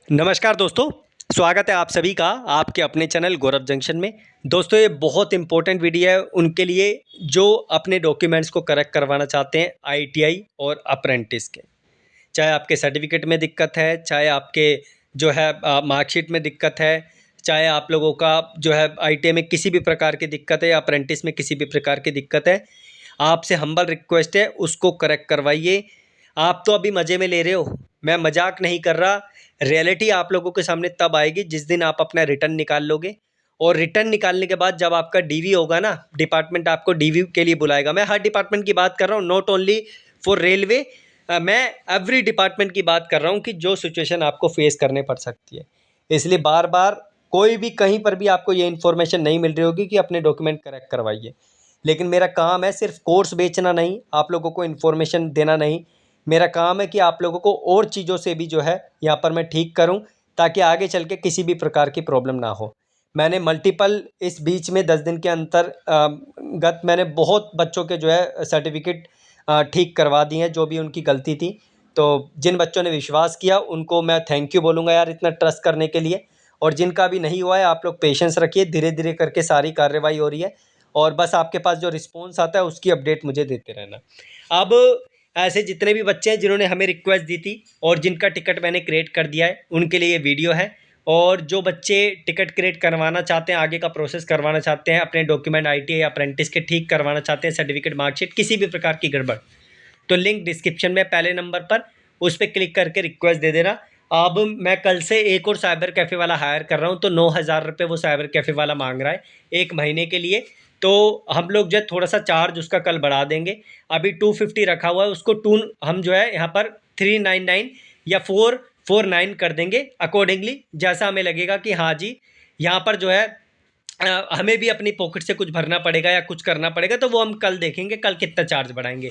नमस्कार दोस्तों, स्वागत है आप सभी का आपके अपने चैनल गौरव जंक्शन में। दोस्तों ये बहुत इम्पोर्टेंट वीडियो है उनके लिए जो अपने डॉक्यूमेंट्स को करेक्ट करवाना चाहते हैं आईटीआई और अप्रेंटिस के। चाहे आपके सर्टिफिकेट में दिक्कत है, चाहे आपके जो है मार्कशीट में दिक्कत है, चाहे आप लोगों का जो है आईटीआई में किसी भी प्रकार की दिक्कत है या अप्रेंटिस में किसी भी प्रकार की दिक्कत है, आपसे हम्बल रिक्वेस्ट है उसको करेक्ट करवाइए। आप तो अभी मज़े में ले रहे हो, मैं मजाक नहीं कर रहा। रियलिटी आप लोगों के सामने तब आएगी जिस दिन आप अपना रिटर्न निकाल लोगे, और रिटर्न निकालने के बाद जब आपका डीवी होगा ना, डिपार्टमेंट आपको डीवी के लिए बुलाएगा। मैं हर डिपार्टमेंट की बात कर रहा हूँ, नॉट ओनली फॉर रेलवे, मैं एवरी डिपार्टमेंट की बात कर रहा हूँ कि जो सिचुएशन आपको फेस करने पड़ सकती है। इसलिए बार बार कोई भी कहीं पर भी आपको ये इन्फॉर्मेशन नहीं मिल रही होगी कि अपने डॉक्यूमेंट करेक्ट करवाइए। लेकिन मेरा काम है सिर्फ कोर्स बेचना नहीं, आप लोगों को इन्फॉर्मेशन देना नहीं। मेरा काम है कि आप लोगों को और चीज़ों से भी जो है यहाँ पर मैं ठीक करूँ, ताकि आगे चल के किसी भी प्रकार की प्रॉब्लम ना हो। मैंने मल्टीपल इस बीच में 10 दिन के अंतर गत मैंने बहुत बच्चों के जो है सर्टिफिकेट ठीक करवा दिए हैं, जो भी उनकी गलती थी। तो जिन बच्चों ने विश्वास किया उनको मैं थैंक यू बोलूँगा यार, इतना ट्रस्ट करने के लिए। और जिनका भी नहीं हुआ है, आप लोग पेशेंस रखिए, धीरे-धीरे करके सारी कार्रवाई हो रही है, और बस आपके पास जो रिस्पॉन्स आता है उसकी अपडेट मुझे देते रहना। अब ऐसे जितने भी बच्चे हैं जिन्होंने हमें रिक्वेस्ट दी थी और जिनका टिकट मैंने क्रिएट कर दिया है, उनके लिए ये वीडियो है। और जो बच्चे टिकट क्रिएट करवाना चाहते हैं, आगे का प्रोसेस करवाना चाहते हैं, अपने डॉक्यूमेंट आईटीआई या अप्रेंटिस के ठीक करवाना चाहते हैं, सर्टिफिकेट, मार्कशीट, किसी भी प्रकार की गड़बड़, तो लिंक डिस्क्रिप्शन में पहले नंबर पर उस पर क्लिक करके रिक्वेस्ट दे देना। अब मैं कल से एक और साइबर कैफ़े वाला हायर कर रहा हूँ, तो 9,000 रुपये वो साइबर कैफ़े वाला मांग रहा है 1 महीने के लिए। तो हम लोग जो है थोड़ा सा चार्ज उसका कल बढ़ा देंगे। अभी 250 रखा हुआ है, उसको हम जो है यहाँ पर 399 या 449 कर देंगे, अकॉर्डिंगली जैसा हमें लगेगा कि हाँ जी यहाँ पर जो है हमें भी अपनी पॉकेट से कुछ भरना पड़ेगा या कुछ करना पड़ेगा, तो वो हम कल देखेंगे कल कितना चार्ज बढ़ाएंगे।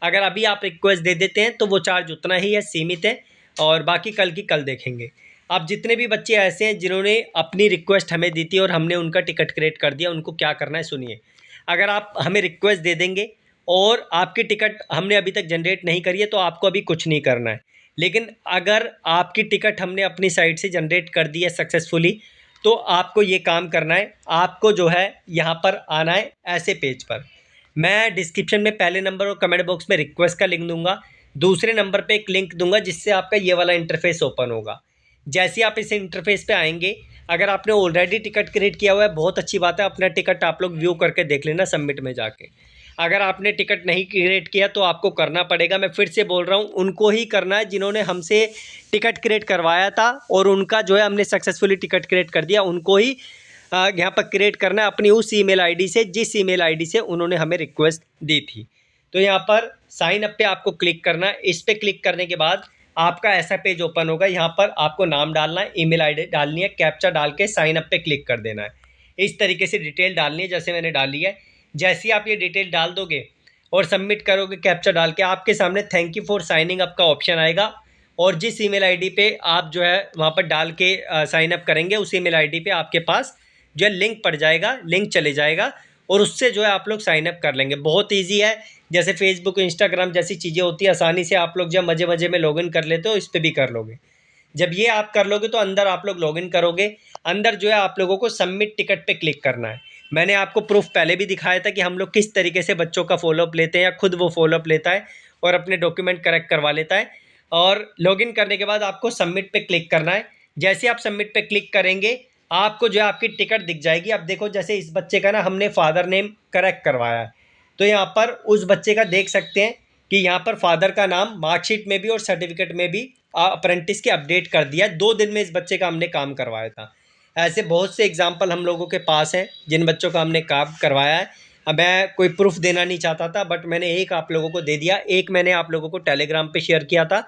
अगर अभी आप रिक्वेस्ट दे देते हैं तो वो चार्ज उतना ही है, सीमित है, और बाकी कल की कल देखेंगे। अब जितने भी बच्चे ऐसे हैं जिन्होंने अपनी रिक्वेस्ट हमें दी थी और हमने उनका टिकट क्रिएट कर दिया, उनको क्या करना है सुनिए। अगर आप हमें रिक्वेस्ट दे देंगे और आपकी टिकट हमने अभी तक जनरेट नहीं करी है, तो आपको अभी कुछ नहीं करना है। लेकिन अगर आपकी टिकट हमने अपनी साइड से जनरेट कर दी है सक्सेसफुली, तो आपको ये काम करना है, आपको जो है यहाँ पर आना है ऐसे पेज पर। मैं डिस्क्रिप्शन में पहले नंबर और कमेंट बॉक्स में रिक्वेस्ट का लिंक दूंगा, दूसरे नंबर पे एक लिंक दूंगा जिससे आपका ये वाला इंटरफेस ओपन होगा। जैसे आप इस इंटरफेस पे आएंगे, अगर आपने ऑलरेडी टिकट क्रिएट किया हुआ है, बहुत अच्छी बात है, अपना टिकट आप लोग व्यू करके देख लेना सबमिट में जाके। अगर आपने टिकट नहीं क्रिएट किया तो आपको करना पड़ेगा, मैं फिर से बोल रहा हूँ, उनको ही करना है जिन्होंने हमसे टिकट क्रिएट करवाया था और उनका जो है हमने सक्सेसफुली टिकट क्रिएट कर दिया, उनको ही यहाँ पर क्रिएट करना है अपनी उस ईमेल आईडी से जिस ईमेल आईडी से उन्होंने हमें रिक्वेस्ट दी थी। तो यहाँ पर साइन अप पे आपको क्लिक करना है। इस पर क्लिक करने के बाद आपका ऐसा पेज ओपन होगा, यहाँ पर आपको नाम डालना है, ईमेल आईडी डालनी है, कैप्चा डाल के साइन अप पे क्लिक कर देना है। इस तरीके से डिटेल डालनी है जैसे मैंने डाली है। जैसे ही आप ये डिटेल डाल दोगे और सबमिट करोगे कैप्चा डाल के, आपके सामने thank you for signing up का ऑप्शन आएगा, और जिस ईमेल आईडी पे आप जो है वहाँ पर डाल के साइन अप करेंगे, उस ईमेल आईडी पे आपके पास जो है लिंक पड़ जाएगा, लिंक चले जाएगा, और उससे जो है आप लोग साइन अप कर लेंगे। बहुत ईजी है, जैसे फेसबुक, इंस्टाग्राम जैसी चीज़ें होती है, आसानी से आप लोग जब मज़े मज़े में लॉगिन कर लेते हो, इस पर भी कर लोगे। जब ये आप कर लोगे तो अंदर आप लोग लॉगिन करोगे, अंदर जो है आप लोगों को सबमिट टिकट पे क्लिक करना है। मैंने आपको प्रूफ पहले भी दिखाया था कि हम लोग किस तरीके से बच्चों का फॉलोअप लेते हैं, या खुद वो फॉलोअप लेता है और अपने डॉक्यूमेंट करेक्ट करवा लेता है। और लॉगिन करने के बाद आपको सबमिट पे क्लिक करना है। जैसे आप सबमिट पे क्लिक करेंगे, आपको जो है आपकी टिकट दिख जाएगी। अब देखो, जैसे इस बच्चे का ना हमने फादर नेम करेक्ट करवाया है, तो यहाँ पर उस बच्चे का देख सकते हैं कि यहाँ पर फादर का नाम मार्कशीट में भी और सर्टिफिकेट में भी अप्रेंटिस के अपडेट कर दिया। 2 दिन में इस बच्चे का हमने काम करवाया था। ऐसे बहुत से एग्जाम्पल हम लोगों के पास हैं जिन बच्चों का हमने काम करवाया है। अब मैं कोई प्रूफ देना नहीं चाहता था, बट मैंने एक आप लोगों को दे दिया, एक मैंने आप लोगों को टेलीग्राम पे शेयर किया था,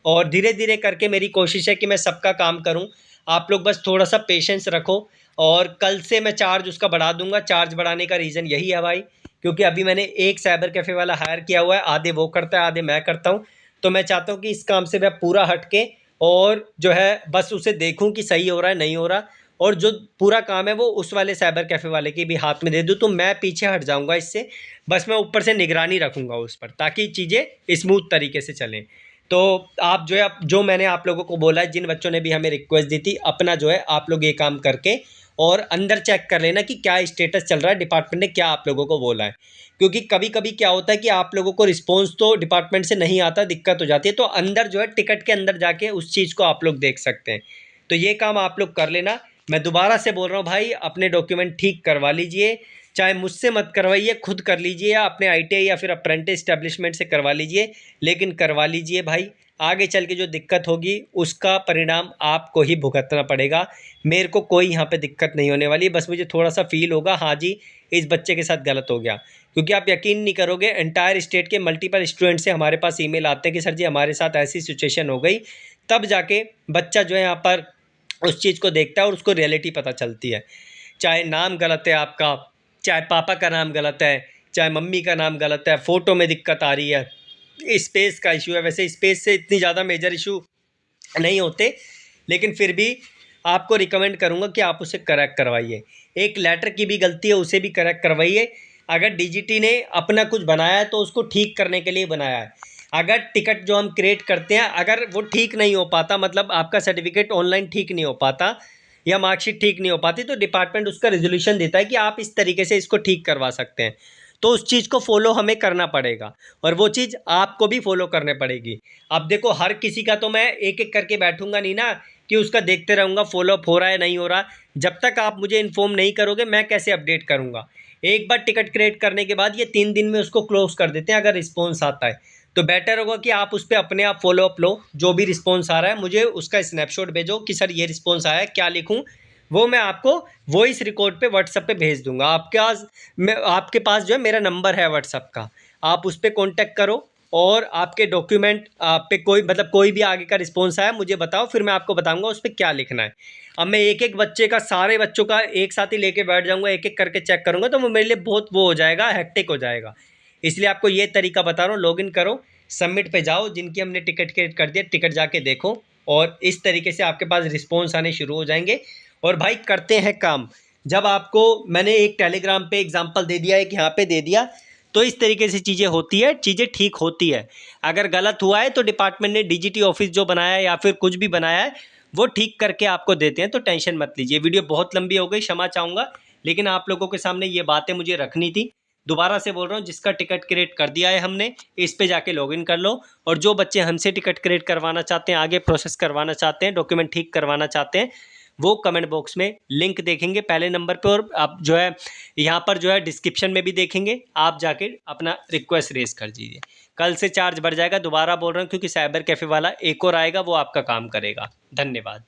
और धीरे धीरे करके मेरी कोशिश है कि मैं सबका काम करूं। आप लोग बस थोड़ा सा पेशेंस रखो, और कल से मैं चार्ज उसका बढ़ा दूंगा। चार्ज बढ़ाने का रीज़न यही है भाई, क्योंकि अभी मैंने एक साइबर कैफ़े वाला हायर किया हुआ है, आधे वो करता है आधे मैं करता हूँ। तो मैं चाहता हूँ कि इस काम से मैं पूरा हट के और जो है बस उसे देखूँ कि सही हो रहा है नहीं हो रहा, और जो पूरा काम है वो उस वाले साइबर कैफ़े वाले के भी हाथ में दे दूँ, तो मैं पीछे हट जाऊँगा इससे। बस मैं ऊपर से निगरानी रखूँगा उस पर, ताकि चीज़ें स्मूथ तरीके से चलें। तो आप जो है जो मैंने आप लोगों को बोला है, जिन बच्चों ने भी हमें रिक्वेस्ट दी थी, अपना जो है आप लोग ये काम करके और अंदर चेक कर लेना कि क्या स्टेटस चल रहा है, डिपार्टमेंट ने क्या आप लोगों को बोला है। क्योंकि कभी कभी क्या होता है कि आप लोगों को रिस्पॉन्स तो डिपार्टमेंट से नहीं आता, दिक्कत हो जाती है, तो अंदर जो है टिकट के अंदर जाके उस चीज़ को आप लोग देख सकते हैं। तो ये काम आप लोग कर लेना। मैं दोबारा से बोल रहा हूँ भाई, अपने डॉक्यूमेंट ठीक करवा लीजिए, चाहे मुझसे मत करवाइए, खुद कर लीजिए या अपने ITI या फिर अप्रेंटिस एस्टेब्लिशमेंट से करवा लीजिए, लेकिन करवा लीजिए भाई। आगे चल के जो दिक्कत होगी उसका परिणाम आपको ही भुगतना पड़ेगा। मेरे को कोई यहाँ पे दिक्कत नहीं होने वाली, बस मुझे थोड़ा सा फील होगा हाँ जी इस बच्चे के साथ गलत हो गया। क्योंकि आप यकीन नहीं करोगे, एंटायर स्टेट के मल्टीपल स्टूडेंट से हमारे पास ईमेल आते हैं कि सर जी हमारे साथ ऐसी सिचुएशन हो गई, तब जाके बच्चा जो है यहाँ पर उस चीज़ को देखता है और उसको रियलिटी पता चलती है। चाहे नाम गलत है आपका, चाहे पापा का नाम गलत है, चाहे मम्मी का नाम गलत है, फ़ोटो में दिक्कत आ रही है, स्पेस का इशू है। वैसे स्पेस से इतनी ज़्यादा मेजर इशू नहीं होते, लेकिन फिर भी आपको रिकमेंड करूँगा कि आप उसे करेक्ट करवाइए। एक लेटर की भी गलती है, उसे भी करेक्ट करवाइए। अगर DGT ने अपना कुछ बनाया है तो उसको ठीक करने के लिए बनाया है। अगर टिकट जो हम क्रिएट करते हैं अगर वो ठीक नहीं हो पाता, मतलब आपका सर्टिफिकेट ऑनलाइन ठीक नहीं हो पाता या मार्कशीट ठीक नहीं हो पाती, तो डिपार्टमेंट उसका रिजोल्यूशन देता है कि आप इस तरीके से इसको ठीक करवा सकते हैं। तो उस चीज़ को फॉलो हमें करना पड़ेगा और वो चीज़ आपको भी फॉलो करने पड़ेगी। अब देखो हर किसी का तो मैं एक एक करके बैठूंगा नहीं ना कि उसका देखते रहूँगा फॉलो अप हो रहा है नहीं हो रहा। जब तक आप मुझे इन्फॉर्म नहीं करोगे मैं कैसे अपडेट करूँगा। एक बार टिकट क्रिएट करने के बाद ये 3 दिन में उसको क्लोज कर देते हैं अगर रिस्पॉन्स आता है। तो बेटर होगा कि आप उस पर अपने आप फॉलो अप लो। जो भी रिस्पॉन्स आ रहा है मुझे उसका स्नैपशॉट भेजो कि सर ये रिस्पॉन्स आया है, क्या लिखूँ। वो मैं आपको वॉइस रिकॉर्ड पे व्हाट्सएप पे भेज दूंगा। आपके पास जो है मेरा नंबर है व्हाट्सएप का, आप उस पर कॉन्टैक्ट करो और आपके डॉक्यूमेंट पे कोई मतलब कोई भी आगे का रिस्पॉन्स आया मुझे बताओ, फिर मैं आपको बताऊंगा उस पर क्या लिखना है। अब मैं एक एक बच्चे का, सारे बच्चों का एक साथ ही लेके बैठ जाऊंगा, एक एक करके चेक करूंगा, तो वो मेरे लिए बहुत वो हो जाएगा, हेक्टिक हो जाएगा। इसलिए आपको ये तरीका बता रहा हूँ, लॉगिन करो, सबमिट पे जाओ, जिनकी हमने टिकट क्रिएट कर दिया टिकट जाके देखो, और इस तरीके से आपके पास रिस्पॉन्स आने शुरू हो जाएंगे। और भाई करते हैं काम। जब आपको मैंने एक टेलीग्राम पे एग्जांपल दे दिया, एक यहाँ पे दे दिया, तो इस तरीके से चीज़ें होती है, चीज़ें ठीक होती है। अगर गलत हुआ है तो डिपार्टमेंट ने DGT ऑफिस जो बनाया है या फिर कुछ भी बनाया है वो ठीक करके आपको देते हैं, तो टेंशन मत लीजिए। वीडियो बहुत लंबी हो गई, क्षमा चाहूँगा, लेकिन आप लोगों के सामने ये बातें मुझे रखनी थी। दोबारा से बोल रहा हूँ, जिसका टिकट क्रिएट कर दिया है हमने, इस पे जाके लॉगिन कर लो। और जो बच्चे हमसे टिकट क्रिएट करवाना चाहते हैं, आगे प्रोसेस करवाना चाहते हैं, डॉक्यूमेंट ठीक करवाना चाहते हैं, वो कमेंट बॉक्स में लिंक देखेंगे पहले नंबर पे, और आप जो है यहाँ पर जो है डिस्क्रिप्शन में भी देखेंगे, आप जाके अपना रिक्वेस्ट रेज कर दीजिए। कल से चार्ज बढ़ जाएगा, दोबारा बोल रहा हूँ, क्योंकि साइबर कैफ़े वाला एक और आएगा, वो आपका काम करेगा। धन्यवाद।